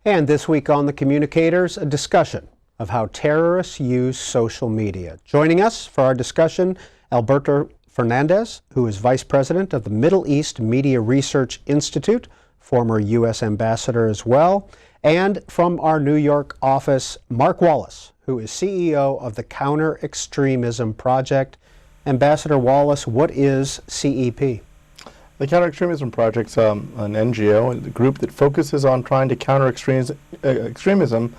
And this week on The Communicators, a discussion of how terrorists use social media. Joining us for our discussion, Alberto Fernandez, who is Vice President of the Middle East Media Research Institute, former U.S. Ambassador as well, and from our New York office, Mark Wallace, who is CEO of the Counter-Extremism Project. Ambassador Wallace, what is CEP? The Counter-Extremism Project's an NGO, a group that focuses on trying to counter extremism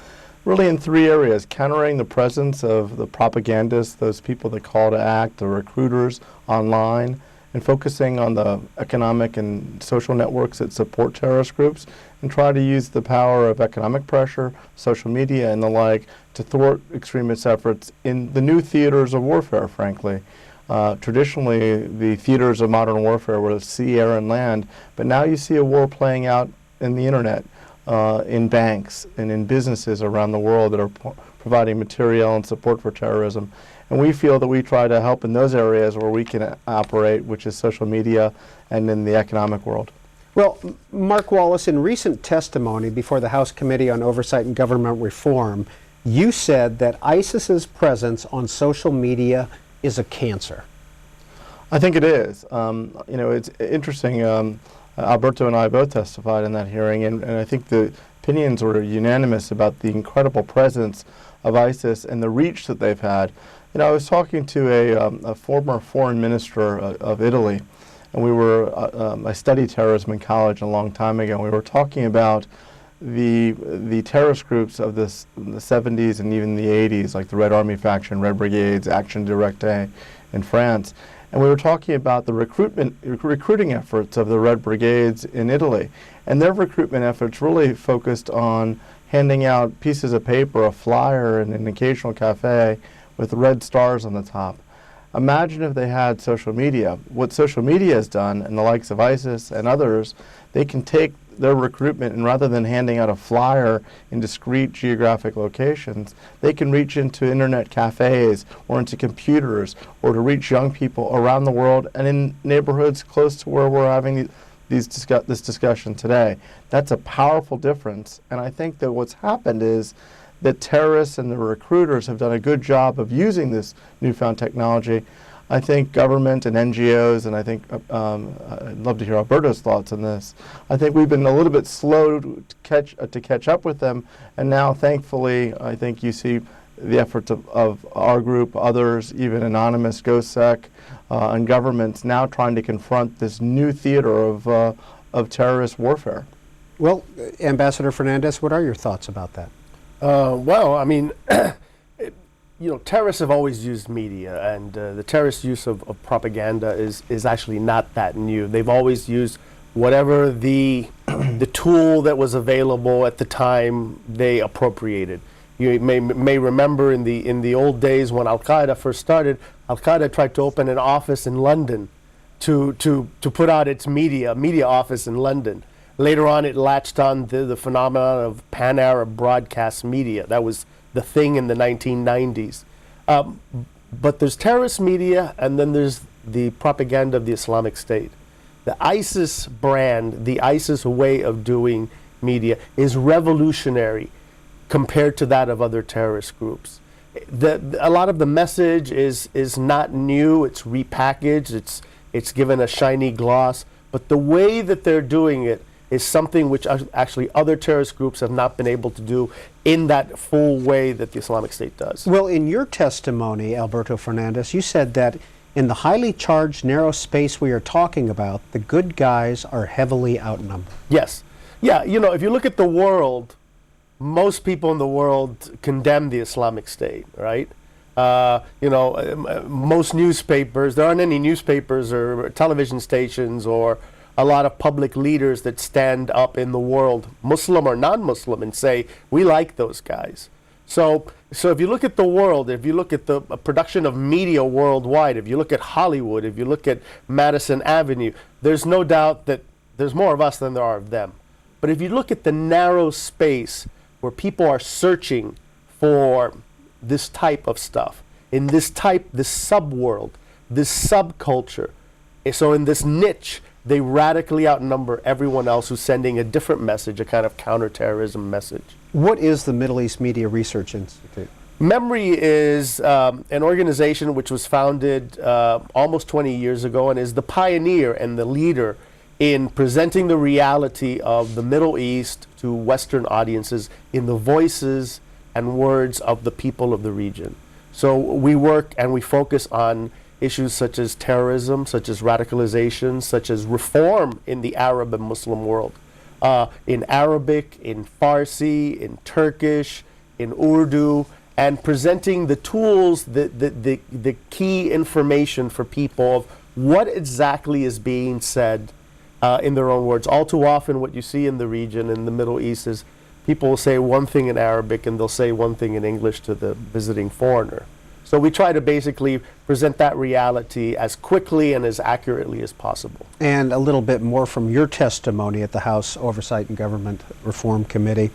really in three areas: countering the presence of the propagandists, those people that call to act, the recruiters online, and focusing on the economic and social networks that support terrorist groups, and try to use the power of economic pressure, social media, and the like to thwart extremist efforts in the new theaters of warfare, frankly. Traditionally, the theaters of modern warfare were sea, air, and land, but now you see a war playing out in the internet, in banks, and in businesses around the world that are providing material and support for terrorism. And we feel that we try to help in those areas where we can operate, which is social media and in the economic world. Well, Mark Wallace, in recent testimony before the House Committee on Oversight and Government Reform, you said that ISIS's presence on social media is a cancer. I think it is. It's interesting. Alberto and I both testified in that hearing, and I think the opinions were unanimous about the incredible presence of ISIS and the reach that they've had. I was talking to a former foreign minister of Italy, and I studied terrorism in college a long time ago. We were talking about the terrorist groups of the 70s and even the 80s, like the Red Army faction, Red Brigades, Action Directe in France. And we were talking about the recruiting efforts of the Red Brigades in Italy. And their recruitment efforts really focused on handing out pieces of paper, a flyer, and an occasional cafe with red stars on the top. Imagine if they had social media. What social media has done, and the likes of ISIS and others, they can take their recruitment, and rather than handing out a flyer in discrete geographic locations, they can reach into internet cafes or into computers, or to reach young people around the world and in neighborhoods close to where we're having this discussion today. That's a powerful difference, and I think that what's happened is that terrorists and the recruiters have done a good job of using this newfound technology. I think government and NGOs, and I think I'd love to hear Alberto's thoughts on this. I think we've been a little bit slow to catch up with them, and now, thankfully, I think you see the efforts of our group, others, even anonymous GhostSec, and governments now trying to confront this new theater of terrorist warfare. Well, Ambassador Fernandez, what are your thoughts about that? Terrorists have always used media, and the terrorist use of propaganda is actually not that new. They've always used whatever the tool that was available at the time they appropriated. You may remember in the old days when Al-Qaeda first started, Al-Qaeda tried to open an office in London to put out its media office in London. Later on, it latched on to the phenomenon of pan-Arab broadcast media. That was the thing in the 1990s. But there's terrorist media, and then there's the propaganda of the Islamic State. The ISIS brand, the ISIS way of doing media is revolutionary compared to that of other terrorist groups. A lot of the message is not new, it's repackaged, it's given a shiny gloss, but the way that they're doing it is something which actually other terrorist groups have not been able to do in that full way that the Islamic State does. Well, in your testimony, Alberto Fernandez, you said that in the highly charged, narrow space we are talking about, the good guys are heavily outnumbered. Yes. Yeah, if you look at the world, most people in the world condemn the Islamic State, right? Most newspapers, there aren't any newspapers or television stations or a lot of public leaders that stand up in the world, Muslim or non-Muslim, and say, we like those guys. So if you look at the world, if you look at the production of media worldwide, if you look at Hollywood, if you look at Madison Avenue, there's no doubt that there's more of us than there are of them. But if you look at the narrow space where people are searching for this type of stuff, this subworld, this subculture, so in this niche, they radically outnumber everyone else who's sending a different message, a kind of counterterrorism message. What is the Middle East Media Research Institute? MEMRI is an organization which was founded almost 20 years ago and is the pioneer and the leader in presenting the reality of the Middle East to Western audiences in the voices and words of the people of the region. So we work and we focus on issues such as terrorism, such as radicalization, such as reform in the Arab and Muslim world. In Arabic, in Farsi, in Turkish, in Urdu, and presenting the tools, the key information for people of what exactly is being said in their own words. All too often what you see in the region, in the Middle East, is people will say one thing in Arabic and they'll say one thing in English to the visiting foreigner. So we try to basically present that reality as quickly and as accurately as possible. And a little bit more from your testimony at the House Oversight and Government Reform Committee.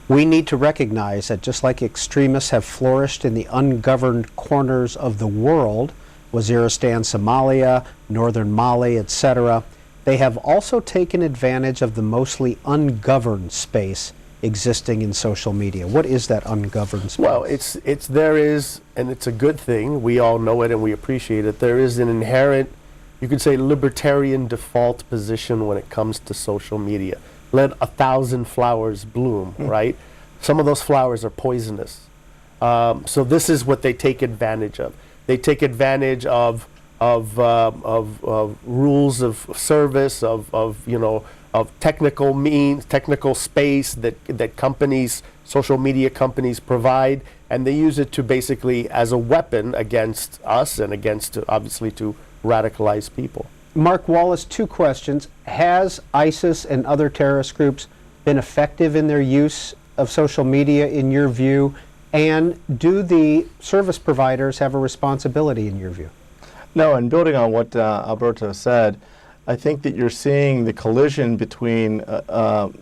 We need to recognize that just like extremists have flourished in the ungoverned corners of the world, Waziristan, Somalia, northern Mali, etc., they have also taken advantage of the mostly ungoverned space existing in social media. What is that ungoverned space? Well, there is, and it's a good thing, we all know it and we appreciate it, there is an inherent, you could say, libertarian default position when it comes to social media. Let 1,000 flowers bloom, right? Some of those flowers are poisonous. So this is what they take advantage of. They take advantage of rules of service, of technical means, technical space that companies, social media companies provide, and they use it to basically as a weapon against us and against, obviously, to radicalize people. Mark Wallace, two questions. Has ISIS and other terrorist groups been effective in their use of social media, in your view? And do the service providers have a responsibility, in your view? No, and building on what Alberto said, I think that you're seeing the collision between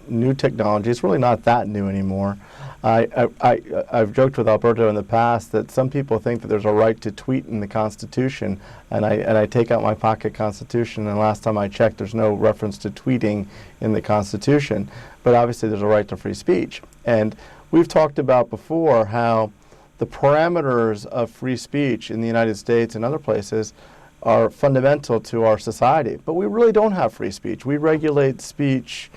new technology. It's really not that new anymore. I've joked with Alberto in the past that some people think that there's a right to tweet in the Constitution, and I take out my pocket Constitution, and last time I checked, there's no reference to tweeting in the Constitution. But obviously there's a right to free speech. And we've talked about before how the parameters of free speech in the United States and other places are fundamental to our society. But we really don't have free speech. We regulate speech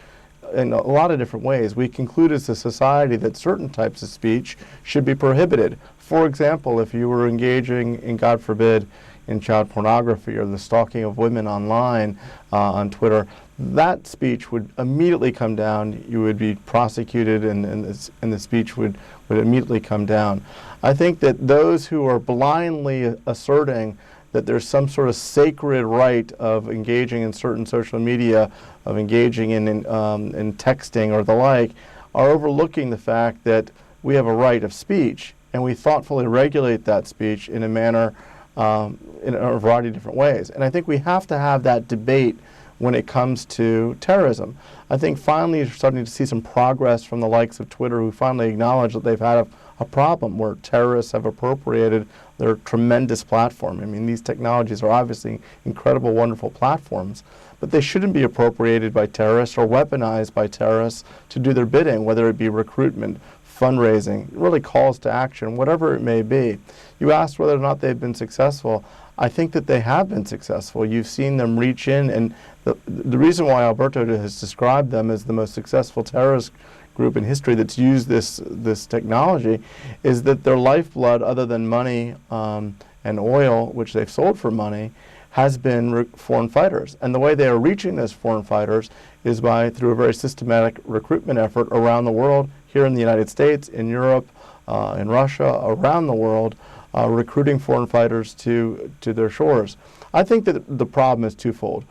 in a lot of different ways. We conclude as a society that certain types of speech should be prohibited. For example, if you were engaging in, God forbid, in child pornography or the stalking of women online on Twitter, that speech would immediately come down. You would be prosecuted, and the speech would immediately come down. I think that those who are blindly asserting that there's some sort of sacred right of engaging in certain social media, of engaging in texting or the like, are overlooking the fact that we have a right of speech, and we thoughtfully regulate that speech in a manner, in a variety of different ways. And I think we have to have that debate when it comes to terrorism. I think finally you're starting to see some progress from the likes of Twitter, who finally acknowledge that they've had a problem where terrorists have appropriated their tremendous platform. I mean, these technologies are obviously incredible, wonderful platforms, but they shouldn't be appropriated by terrorists or weaponized by terrorists to do their bidding, whether it be recruitment, fundraising, really calls to action, whatever it may be. You asked whether or not they've been successful. I think that they have been successful. You've seen them reach in, and the reason why Alberto has described them as the most successful terrorist group in history that's used this technology is that their lifeblood, other than money and oil, which they've sold for money, has been foreign fighters. And the way they are reaching those foreign fighters is through a very systematic recruitment effort around the world, here in the United States, in Europe, in Russia, around the world, recruiting foreign fighters to their shores. I think that the problem is twofold.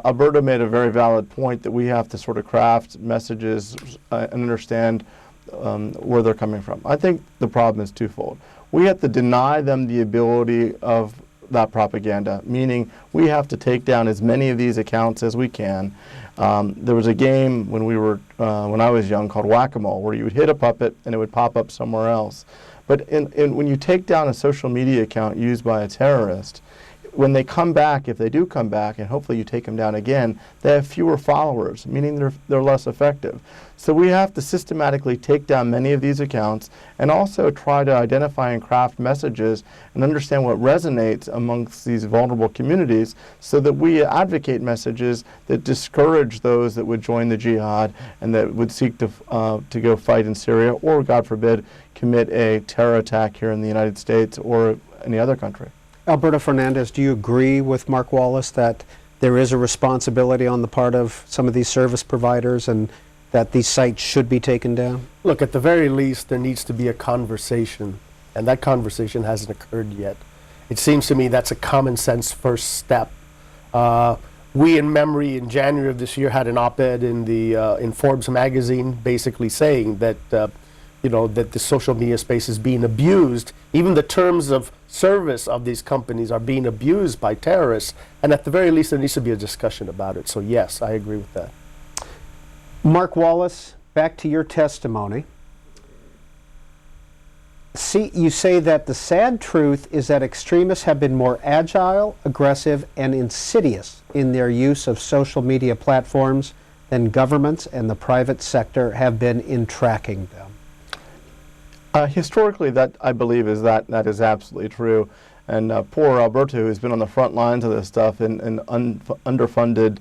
Alberto made a very valid point that we have to sort of craft messages and understand where they're coming from. I think the problem is twofold. We have to deny them the ability of that propaganda, meaning we have to take down as many of these accounts as we can. There was a game when I was young called Whack-A-Mole, where you would hit a puppet and it would pop up somewhere else. But when you take down a social media account used by a terrorist, when they come back, if they do come back, and hopefully you take them down again, they have fewer followers, meaning they're less effective. So we have to systematically take down many of these accounts and also try to identify and craft messages and understand what resonates amongst these vulnerable communities so that we advocate messages that discourage those that would join the jihad and that would seek to go fight in Syria or, God forbid, commit a terror attack here in the United States or any other country. Alberto Fernandez, do you agree with Mark Wallace that there is a responsibility on the part of some of these service providers and that these sites should be taken down? Look, at the very least, there needs to be a conversation, and that conversation hasn't occurred yet. It seems to me that's a common sense first step. We in Memory in January of this year had an op-ed in Forbes magazine basically saying that that the social media space is being abused. Even the terms of service of these companies are being abused by terrorists, and at the very least there needs to be a discussion about it. So yes, I agree with that. Mark Wallace, back to your testimony. You say that the sad truth is that extremists have been more agile, aggressive, and insidious in their use of social media platforms than governments and the private sector have been in tracking them. Historically, that I believe that is absolutely true. And poor Alberto, who's been on the front lines of this stuff in underfunded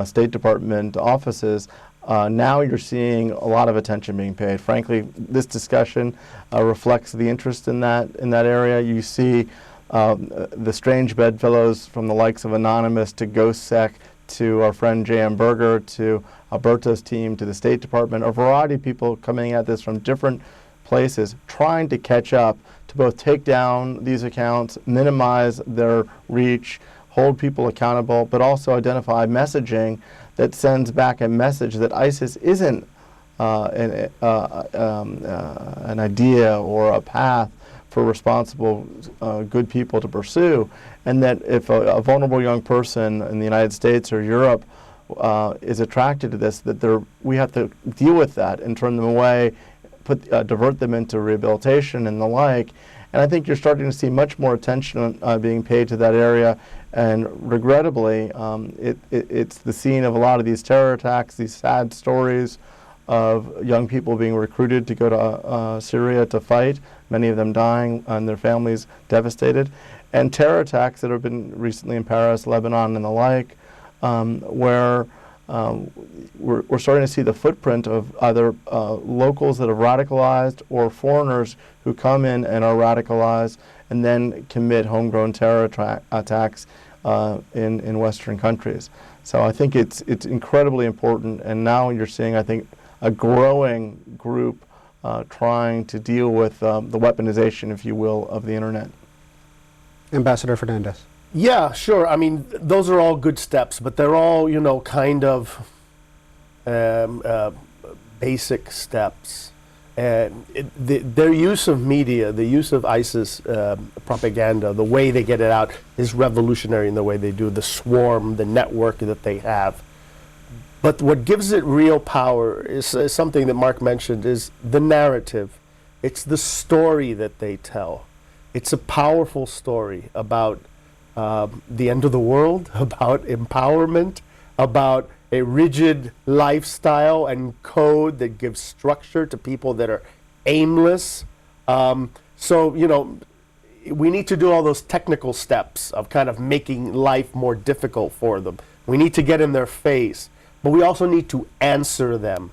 State Department offices, now you're seeing a lot of attention being paid. Frankly, this discussion reflects the interest in that area. You see the strange bedfellows from the likes of Anonymous to GhostSec to our friend J.M. Berger to Alberto's team to the State Department, a variety of people coming at this from different places, trying to catch up to both take down these accounts, minimize their reach, hold people accountable, but also identify messaging that sends back a message that ISIS isn't an idea or a path for responsible, good people to pursue, and that if a vulnerable young person in the United States or Europe is attracted to this, that we have to deal with that and turn them away, divert them into rehabilitation and the like. And I think you're starting to see much more attention being paid to that area. And regrettably, it's the scene of a lot of these terror attacks, these sad stories of young people being recruited to go to Syria to fight, many of them dying and their families devastated, and terror attacks that have been recently in Paris, Lebanon, and the like, where we're starting to see the footprint of either locals that have radicalized or foreigners who come in and are radicalized and then commit homegrown terror attacks in Western countries. So I think it's incredibly important, and now you're seeing, I think, a growing group trying to deal with the weaponization, if you will, of the internet. Ambassador Fernandez. Yeah, sure. I mean, those are all good steps, but they're all, kind of basic steps. Their use of media, the use of ISIS propaganda, the way they get it out is revolutionary in the way they do, the swarm, the network that they have. But what gives it real power is something that Mark mentioned, is the narrative. It's the story that they tell. It's a powerful story about the end of the world, about empowerment, about a rigid lifestyle and code that gives structure to people that are aimless. So, we need to do all those technical steps of kind of making life more difficult for them. We need to get in their face, but we also need to answer them.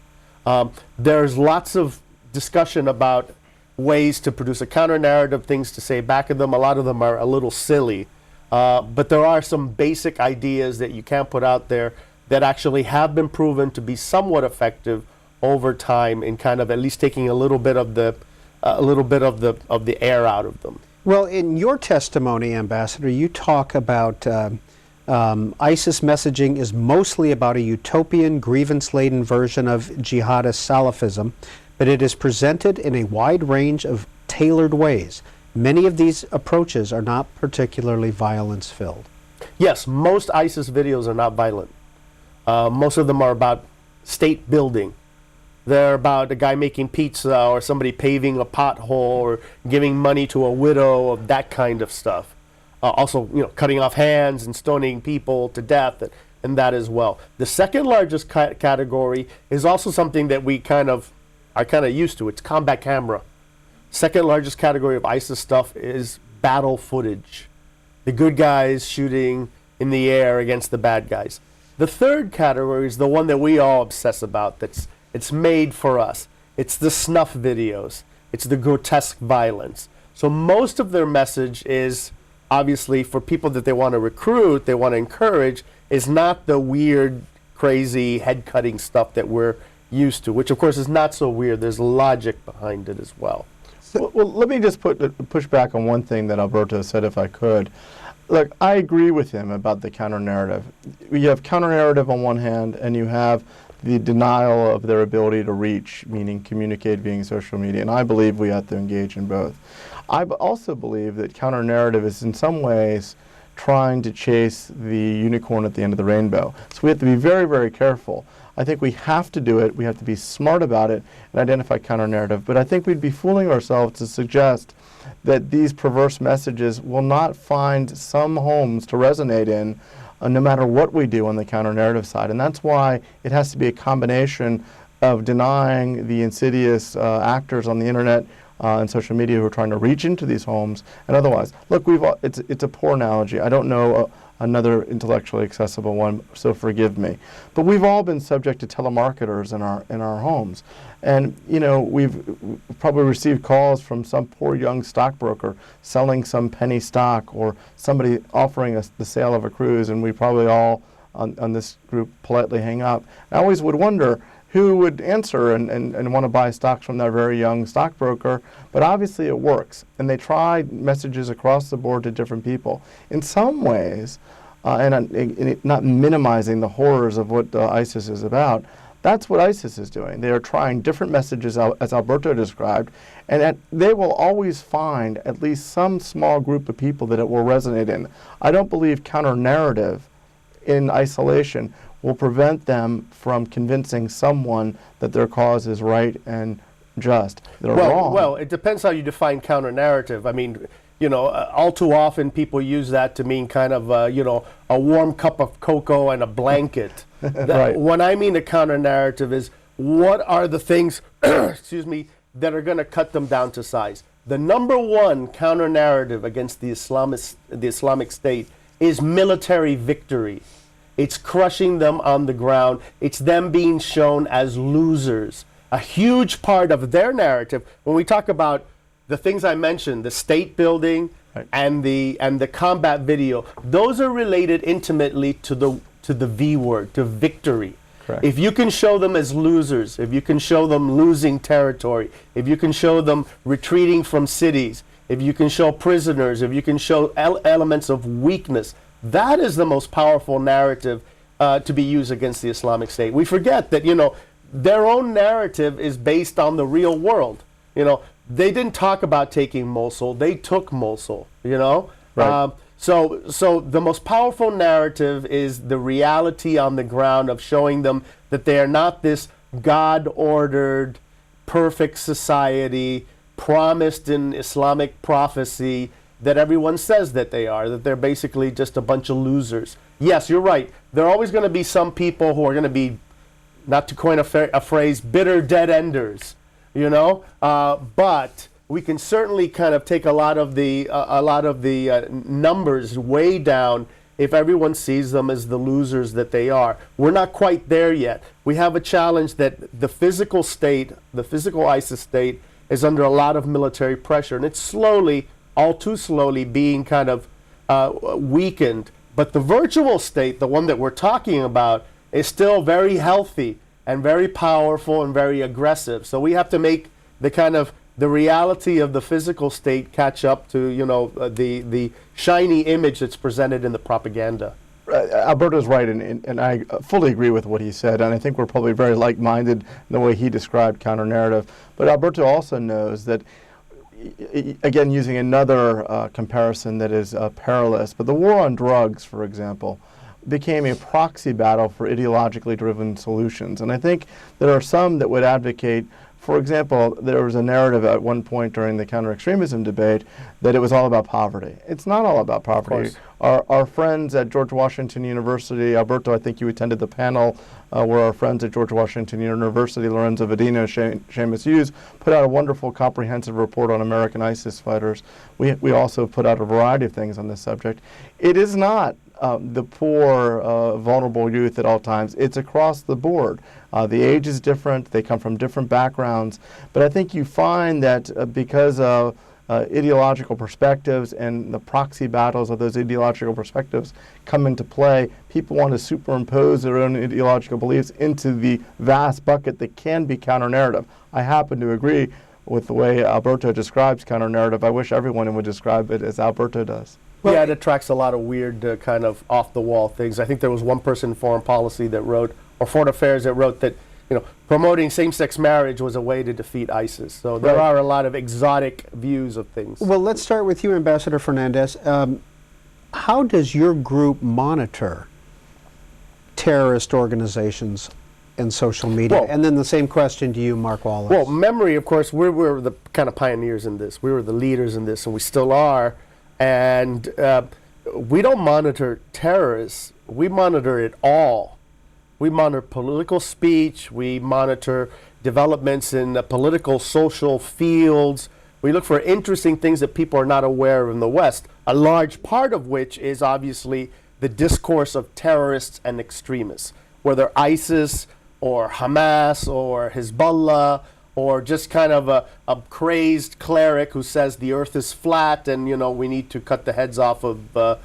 There's lots of discussion about ways to produce a counter-narrative, things to say back at them. A lot of them are a little silly. But there are some basic ideas that you can put out there that actually have been proven to be somewhat effective over time in kind of at least taking a little bit of the air out of them. Well, in your testimony, Ambassador, you talk about ISIS messaging is mostly about a utopian, grievance-laden version of jihadist Salafism, but it is presented in a wide range of tailored ways. Many of these approaches are not particularly violence-filled. Yes, most ISIS videos are not violent. Most of them are about state building. They're about a guy making pizza or somebody paving a pothole or giving money to a widow, of that kind of stuff. also, cutting off hands and stoning people to death, and that as well. The second largest category is also something that we are kind of used to. It's combat camera. Second largest category of ISIS stuff is battle footage. The good guys shooting in the air against the bad guys. The third category is the one that we all obsess about. It's made for us. It's the snuff videos. It's the grotesque violence. So most of their message is, obviously, for people that they want to recruit, they want to encourage, is not the weird, crazy, head-cutting stuff that we're used to, which of course is not so weird. There's logic behind it as well. Well, let me just push back on one thing that Alberto said, if I could. Look, I agree with him about the counter-narrative. You have counter-narrative on one hand, and you have the denial of their ability to reach, meaning communicate via social media, and I believe we have to engage in both. I also believe that counter-narrative is in some ways trying to chase the unicorn at the end of the rainbow. So we have to be very, very careful. I think we have to do it. We have to be smart about it and identify counter-narrative. But I think we'd be fooling ourselves to suggest that these perverse messages will not find some homes to resonate in no matter what we do on the counter-narrative side. And that's why it has to be a combination of denying the insidious actors on the internet and social media who are trying to reach into these homes and otherwise. Look, it's a poor analogy. I don't know another intellectually accessible one, so forgive me. But we've all been subject to telemarketers in our homes. And we've probably received calls from some poor young stockbroker selling some penny stock, or somebody offering us the sale of a cruise, and we probably all on this group politely hang up. I always would wonder who would answer and want to buy stocks from that very young stockbroker, but obviously it works. And they try messages across the board to different people. In some ways, and not minimizing the horrors of what ISIS is about, that's what ISIS is doing. They are trying different messages, as Alberto described, and they will always find at least some small group of people that it will resonate in. I don't believe counter-narrative in isolation will prevent them from convincing someone that their cause is right and just. They're wrong. Well, it depends how you define counter-narrative. I mean, all too often people use that to mean kind of, a warm cup of cocoa and a blanket. Right. When I mean a counter-narrative is, what are the things, excuse me, that are going to cut them down to size? The number one counter-narrative against the Islamic State is military victory. It's crushing them on the ground. It's them being shown as losers. A huge part of their narrative, when we talk about the things I mentioned, the state building, right, and the combat video, those are related intimately to the V word, to victory. Correct. If you can show them as losers, if you can show them losing territory, if you can show them retreating from cities, if you can show prisoners, if you can show elements of weakness, that is the most powerful narrative to be used against the Islamic State. We forget that, their own narrative is based on the real world. They didn't talk about taking Mosul, they took Mosul, Right. So the most powerful narrative is the reality on the ground of showing them that they are not this God-ordered, perfect society promised in Islamic prophecy that everyone says that they are, that they're basically just a bunch of losers. Yes, you're right. There are always going to be some people who are going to be, not to coin a phrase, bitter dead enders, but we can certainly kind of take a lot of the numbers way down if everyone sees them as the losers that they are. We're not quite there yet. We have a challenge that the physical state, the physical ISIS state, is under a lot of military pressure, and it's slowly, all too slowly, being kind of weakened. But the virtual state, the one that we're talking about, is still very healthy and very powerful and very aggressive. So we have to make the reality of the physical state catch up to the shiny image that's presented in the propaganda. Alberto's right, and I fully agree with what he said, and I think we're probably very like-minded in the way he described counter-narrative. But Alberto also knows that, again, using another comparison that is perilous, but the war on drugs, for example, became a proxy battle for ideologically driven solutions. And I think there are some that would advocate For example, there was a narrative at one point during the counter-extremism debate that it was all about poverty. It's not all about poverty. Our friends at George Washington University, Alberto, I think you attended the panel where our friends at George Washington University, Lorenzo Vadino, Seamus Hughes, put out a wonderful comprehensive report on American ISIS fighters. We also put out a variety of things on this subject. It is not the poor, vulnerable youth at all times. It's across the board. The age is different. They come from different backgrounds. But I think you find that because of ideological perspectives and the proxy battles of those ideological perspectives come into play, people want to superimpose their own ideological beliefs into the vast bucket that can be counter-narrative. I happen to agree with the way Alberto describes counter-narrative. I wish everyone would describe it as Alberto does. Well, yeah, it attracts a lot of weird kind of off-the-wall things. I think there was one person in foreign policy that wrote, or foreign affairs that wrote that, promoting same-sex marriage was a way to defeat ISIS. So there are a lot of exotic views of things. Well, let's start with you, Ambassador Fernandez. How does your group monitor terrorist organizations and social media? And then the same question to you, Mark Wallace. Well, memory, of course, we were the kind of pioneers in this. We were the leaders in this, and we still are. And we don't monitor terrorists. We monitor it all. We monitor political speech. We monitor developments in the political, social fields. We look for interesting things that people are not aware of in the West, a large part of which is obviously the discourse of terrorists and extremists, whether ISIS or Hamas or Hezbollah or just kind of a crazed cleric who says the earth is flat and, we need to cut the heads off of the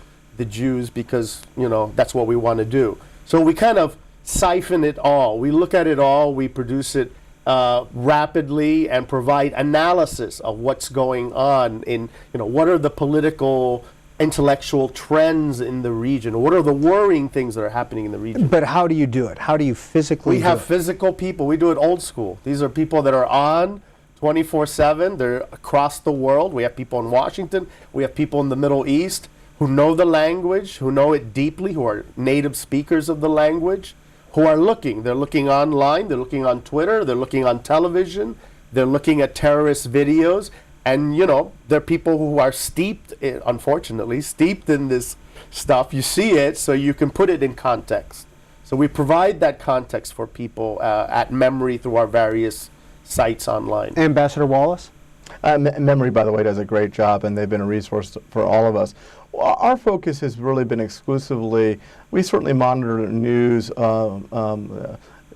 Jews because, that's what we want to do. So we kind of siphon it all. We look at it all. We produce it rapidly and provide analysis of what's going on in, what are the political, intellectual trends in the region? What are the worrying things that are happening in the region? But how do you do it? How do you physically do it? We have physical people. We do it old school. These are people that are on 24/7. They're across the world. We have people in Washington. We have people in the Middle East who know the language, who know it deeply, who are native speakers of the language, who are looking. They're looking online. They're looking on Twitter. They're looking on television. They're looking at terrorist videos. And, there are people who are unfortunately, steeped in this stuff. You see it, so you can put it in context. So we provide that context for people at Memory through our various sites online. Ambassador Wallace? Memory, by the way, does a great job, and they've been a resource for all of us. Our focus has really been exclusively, we certainly monitor news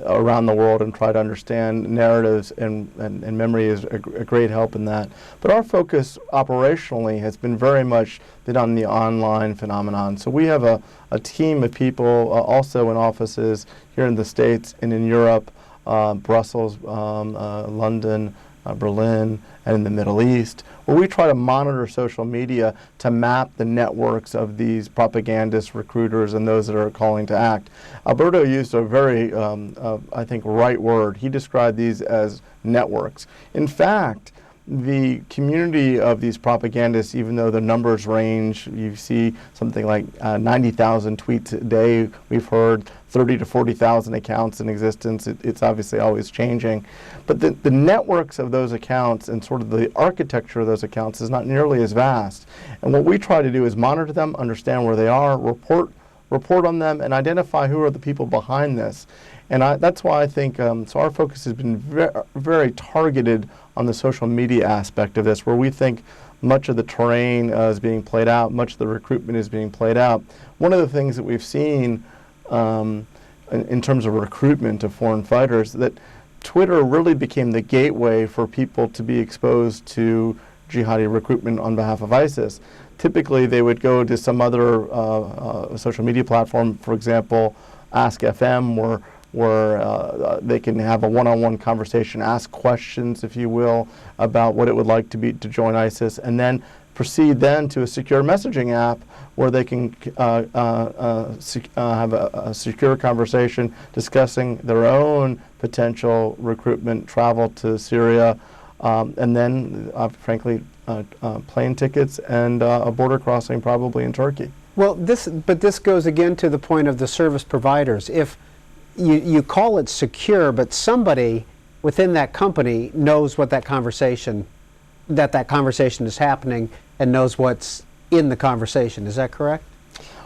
around the world and try to understand narratives, and Memory is a great help in that. But our focus operationally has been very much on the online phenomenon. So we have a team of people also in offices here in the States and in Europe, Brussels, London, Berlin, and in the Middle East, where we try to monitor social media to map the networks of these propagandists, recruiters, and those that are calling to act. Alberto used a very, I think, right word. He described these as networks. In fact, the community of these propagandists, even though the numbers range, you see something like 90,000 tweets a day. We've heard 30 to 40,000 accounts in existence. It's obviously always changing. But the networks of those accounts and sort of the architecture of those accounts is not nearly as vast. And what we try to do is monitor them, understand where they are, report on them, and identify who are the people behind this. And that's why I think, so our focus has been very targeted on the social media aspect of this, where we think much of the terrain is being played out, much of the recruitment is being played out. One of the things that we've seen in terms of recruitment of foreign fighters, that Twitter really became the gateway for people to be exposed to jihadi recruitment on behalf of ISIS. Typically, they would go to some other social media platform, for example, Ask FM, where they can have a one-on-one conversation, ask questions, if you will, about what it would like to join ISIS, and then proceed then to a secure messaging app where they can have a secure conversation discussing their own potential recruitment, travel to Syria, and then, frankly, plane tickets and a border crossing probably in Turkey. Well, this goes again to the point of the service providers. If you call it secure, but somebody within that company knows what that conversation is happening and knows what's in the conversation. Is that correct?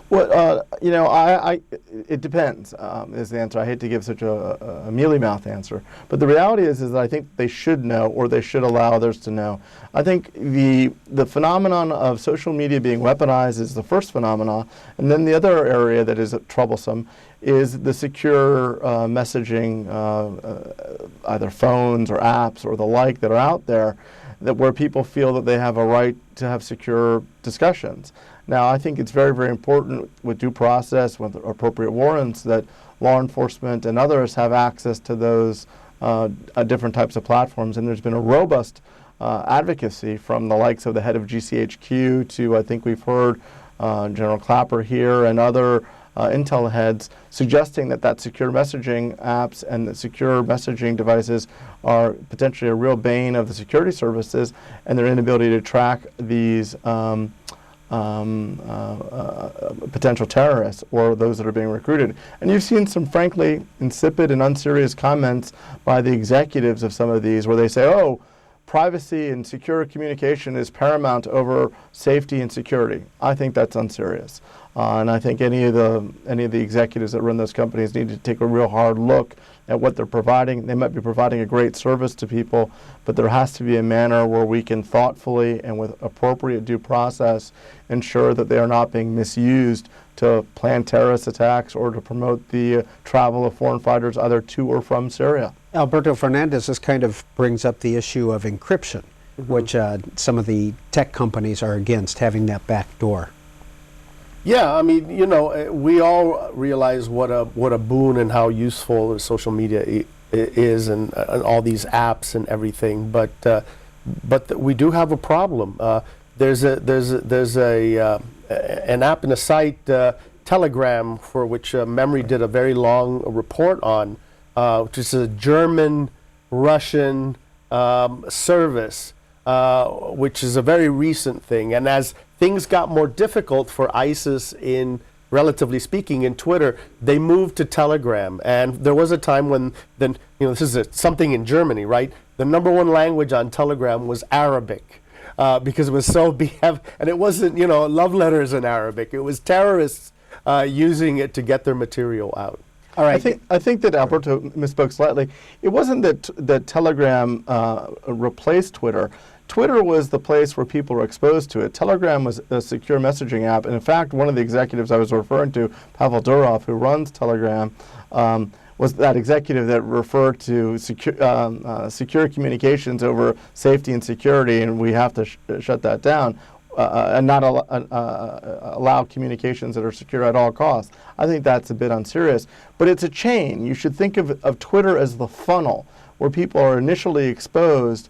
Well, it depends, is the answer. I hate to give such a mealy-mouthed answer, but the reality is that I think they should know, or they should allow others to know. I think the phenomenon of social media being weaponized is the first phenomenon, and then the other area that is troublesome is the secure messaging, either phones or apps or the like that are out there, that where people feel that they have a right to have secure discussions. Now, I think it's very, very important with due process, with appropriate warrants, that law enforcement and others have access to those different types of platforms. And there's been a robust advocacy from the likes of the head of GCHQ to, I think we've heard General Clapper here and other Intel heads suggesting that secure messaging apps and the secure messaging devices are potentially a real bane of the security services and their inability to track these potential terrorists or those that are being recruited. And you've seen some frankly insipid and unserious comments by the executives of some of these where they say, oh, privacy and secure communication is paramount over safety and security. I think that's unserious. And I think any of the executives that run those companies need to take a real hard look at what they're providing. They might be providing a great service to people, but there has to be a manner where we can thoughtfully and with appropriate due process ensure that they are not being misused to plan terrorist attacks or to promote the travel of foreign fighters either to or from Syria. Alberto Fernandez, this kind of brings up the issue of encryption, which some of the tech companies are against, having that back door. Yeah, I mean, we all realize what a boon and how useful social media is, and all these apps and everything. But we do have a problem. There's an app and a site, Telegram, for which Memory did a very long report on, which is a German-Russian service, which is a very recent thing. And as things got more difficult for ISIS relatively speaking, in Twitter, they moved to Telegram. And there was a time when, this is something in Germany, right? The #1 language on Telegram was Arabic. Because it was so and it wasn't, love letters in Arabic. It was terrorists using it to get their material out. All right. I think that Alberto misspoke slightly. It wasn't that Telegram replaced Twitter. Twitter was the place where people were exposed to it. Telegram was a secure messaging app. And in fact, one of the executives I was referring to, Pavel Durov, who runs Telegram, was that executive that referred to secure communications over safety and security, and we have to shut that down and not allow communications that are secure at all costs. I think that's a bit unserious. But it's a chain. You should think of Twitter as the funnel where people are initially exposed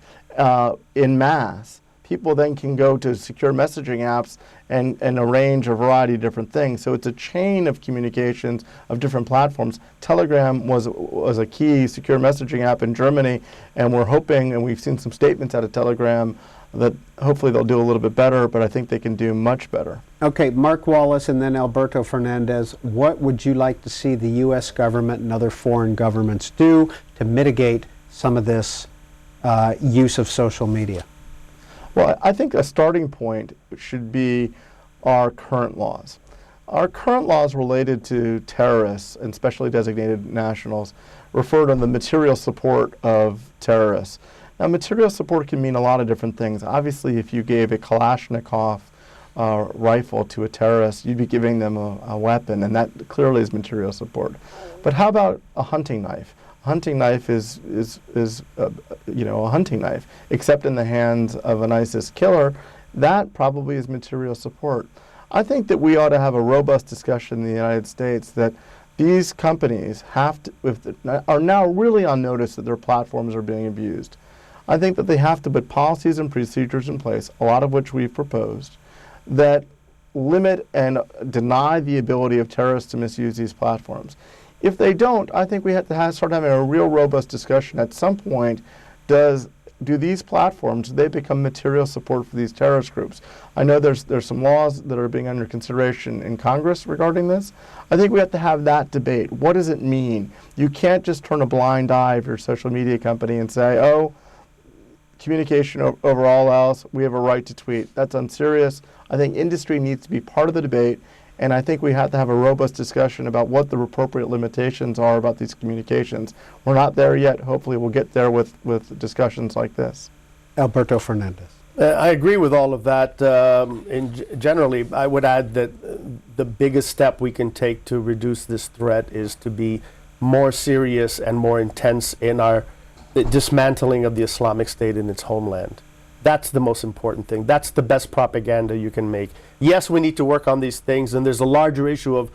in mass. People then can go to secure messaging apps and arrange a variety of different things. So it's a chain of communications of different platforms. Telegram was a key secure messaging app in Germany, and we're hoping, and we've seen some statements out of Telegram, that hopefully they'll do a little bit better, but I think they can do much better. Okay, Mark Wallace and then Alberto Fernandez, what would you like to see the U.S. government and other foreign governments do to mitigate some of this use of social media? Well, I think a starting point should be our current laws. Our current laws related to terrorists and specially designated nationals refer to the material support of terrorists. Now, material support can mean a lot of different things. Obviously, if you gave a Kalashnikov rifle to a terrorist, you'd be giving them a weapon, and that clearly is material support. But how about a hunting knife? A hunting knife is a hunting knife, except in the hands of an ISIS killer. That probably is material support. I think that we ought to have a robust discussion in the United States that these companies are now really on notice that their platforms are being abused. I think that they have to put policies and procedures in place, a lot of which we've proposed, that limit and deny the ability of terrorists to misuse these platforms. If they don't, I think we have to start having a real robust discussion. At some point, does do these platforms, do they become material support for these terrorist groups? I know there's some laws that are being under consideration in Congress regarding this. I think we have to have that debate. What does it mean? You can't just turn a blind eye if you're a social media company and say, oh, communication over all else, we have a right to tweet. That's unserious. I think industry needs to be part of the debate, and I think we have to have a robust discussion about what the appropriate limitations are about these communications. We're not there yet. Hopefully we'll get there with discussions like this. Alberto Fernandez. I agree with all of that. Generally, I would add that the biggest step we can take to reduce this threat is to be more serious and more intense in our dismantling of the Islamic State in its homeland. That's the most important thing. That's the best propaganda you can make. Yes, we need to work on these things, and there's a larger issue of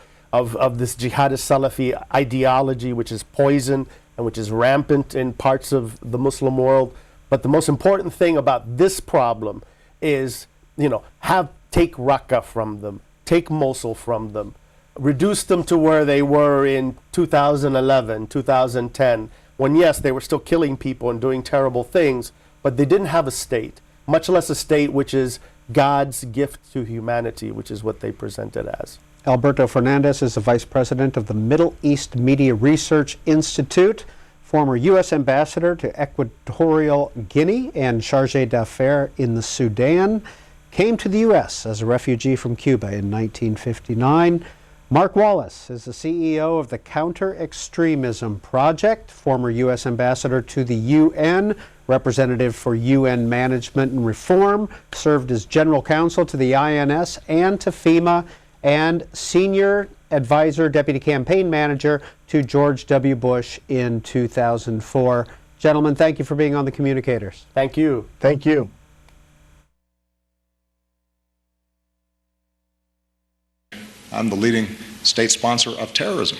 this jihadist Salafi ideology, which is poison and which is rampant in parts of the Muslim world. But the most important thing about this problem is, take Raqqa from them, take Mosul from them, reduce them to where they were in 2011, 2010, when yes, they were still killing people and doing terrible things, but they didn't have a state, much less a state which is God's gift to humanity, which is what they present it as. Alberto Fernandez is the Vice President of the Middle East Media Research Institute, former U.S. Ambassador to Equatorial Guinea and Chargé d'Affaires in the Sudan, came to the U.S. as a refugee from Cuba in 1959. Mark Wallace is the CEO of the Counter-Extremism Project, former U.S. Ambassador to the UN, representative for UN Management and Reform, served as General Counsel to the INS and to FEMA, and Senior Advisor, Deputy Campaign Manager to George W. Bush in 2004. Gentlemen, thank you for being on The Communicators. Thank you. Thank you. I'm the leading state sponsor of terrorism.